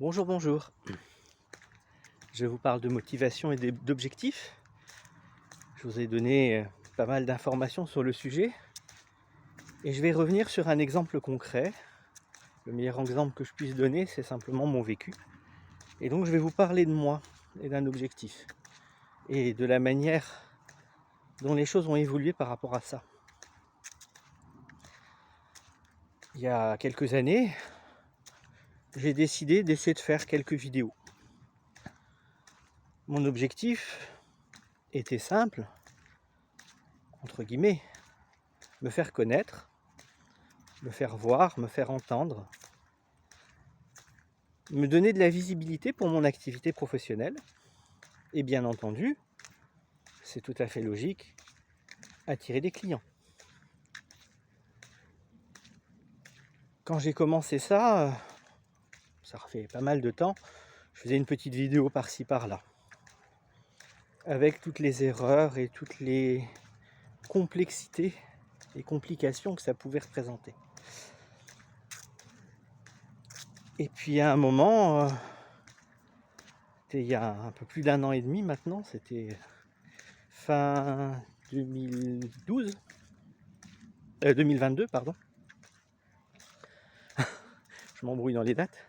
Bonjour, bonjour. Je vous parle de motivation et d'objectifs. Je vous ai donné pas mal d'informations sur le sujet et je vais revenir sur un exemple concret. Le meilleur exemple que je puisse donner, c'est simplement mon vécu. Et donc je vais vous parler de moi et d'un objectif et de la manière dont les choses ont évolué par rapport à ça. Il y a quelques années, j'ai décidé d'essayer de faire quelques vidéos. Mon objectif était simple, entre guillemets, me faire connaître, me faire voir, me faire entendre, me donner de la visibilité pour mon activité professionnelle et bien entendu, c'est tout à fait logique, attirer des clients. Quand j'ai commencé ça fait pas mal de temps, je faisais une petite vidéo par-ci par-là avec toutes les erreurs et toutes les complexités et complications que ça pouvait représenter. Et puis à un moment, c'était il y a un peu plus d'1 an et demi maintenant, c'était fin 2012, 2022 pardon, je m'embrouille dans les dates.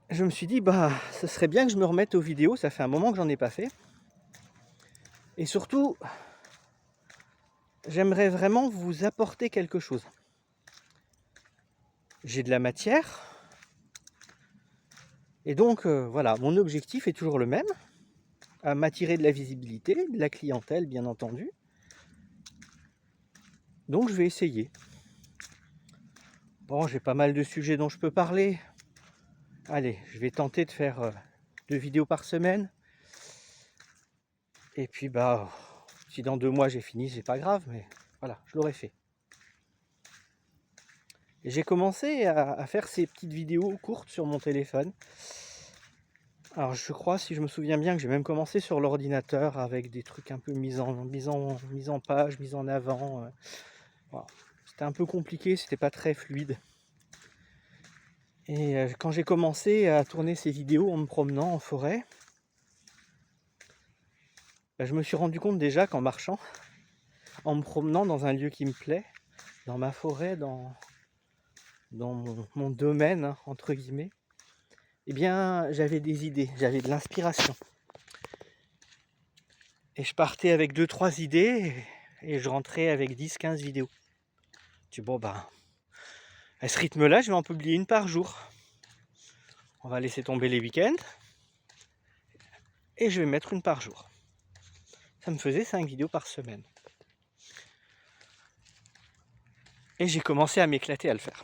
Je me suis dit, ce serait bien que je me remette aux vidéos, ça fait un moment que j'en ai pas fait. Et surtout, j'aimerais vraiment vous apporter quelque chose. J'ai de la matière, et donc voilà, mon objectif est toujours le même, à m'attirer de la visibilité, de la clientèle bien entendu. Donc je vais essayer. Bon, j'ai pas mal de sujets dont je peux parler. Allez, je vais tenter de faire 2 vidéos par semaine. Et puis si dans 2 mois j'ai fini, c'est pas grave, mais voilà, je l'aurai fait. Et j'ai commencé à faire ces petites vidéos courtes sur mon téléphone. Alors je crois, si je me souviens bien, que j'ai même commencé sur l'ordinateur avec des trucs un peu mis en page, mis en avant. Voilà. C'était un peu compliqué, c'était pas très fluide. Et quand j'ai commencé à tourner ces vidéos en me promenant en forêt, je me suis rendu compte déjà qu'en marchant, en me promenant dans un lieu qui me plaît, dans ma forêt, dans mon domaine, hein, entre guillemets, eh bien j'avais des idées, j'avais de l'inspiration. Et je partais avec 2-3 idées et je rentrais avec 10-15 vidéos. Je dis à ce rythme-là, je vais en publier une par jour. On va laisser tomber les week-ends et je vais mettre une par jour. Ça me faisait 5 vidéos par semaine. Et j'ai commencé à m'éclater à le faire.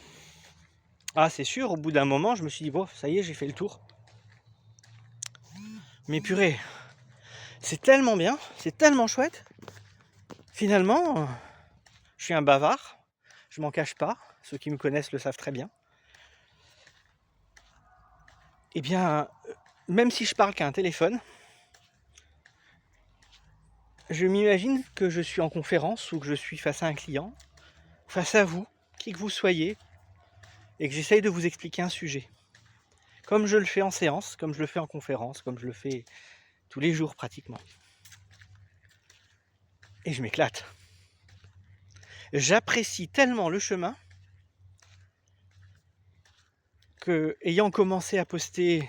Ah, c'est sûr, au bout d'un moment, je me suis dit, ça y est, j'ai fait le tour. Mais purée, c'est tellement bien, c'est tellement chouette. Finalement, je suis un bavard, je m'en cache pas, ceux qui me connaissent le savent très bien. Eh bien, même si je parle qu'à un téléphone, je m'imagine que je suis en conférence ou que je suis face à un client, face à vous, qui que vous soyez, et que j'essaye de vous expliquer un sujet. Comme je le fais en séance, comme je le fais en conférence, comme je le fais tous les jours pratiquement. Et je m'éclate. J'apprécie tellement le chemin que, ayant commencé à poster,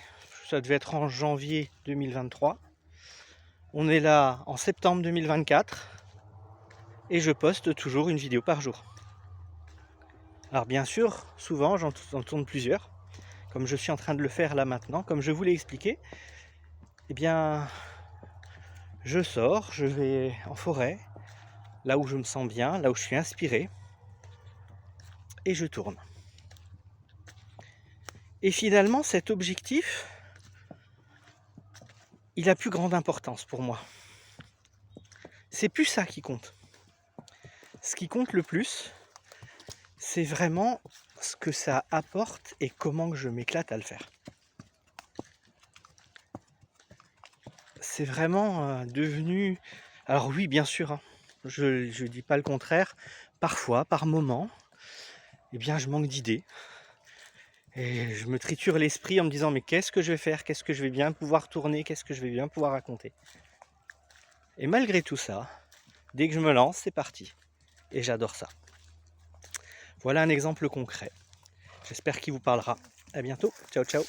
ça devait être en janvier 2023, on est là en septembre 2024 et je poste toujours une vidéo par jour. Alors bien sûr, souvent j'en tourne plusieurs, comme je suis en train de le faire là maintenant, comme je vous l'ai expliqué. Eh bien, je sors, je vais en forêt, là où je me sens bien, là où je suis inspiré, et je tourne. Et finalement, cet objectif, il a plus grande importance pour moi. C'est plus ça qui compte. Ce qui compte le plus, c'est vraiment ce que ça apporte et comment que je m'éclate à le faire. C'est vraiment devenu... Alors oui, bien sûr, hein, je dis pas le contraire. Parfois, par moment, eh bien, je manque d'idées. Et je me triture l'esprit en me disant mais qu'est-ce que je vais faire? Qu'est-ce que je vais bien pouvoir tourner? Qu'est-ce que je vais bien pouvoir raconter? Et malgré tout ça, dès que je me lance, c'est parti. Et j'adore ça. Voilà un exemple concret. J'espère qu'il vous parlera. À bientôt. Ciao, ciao.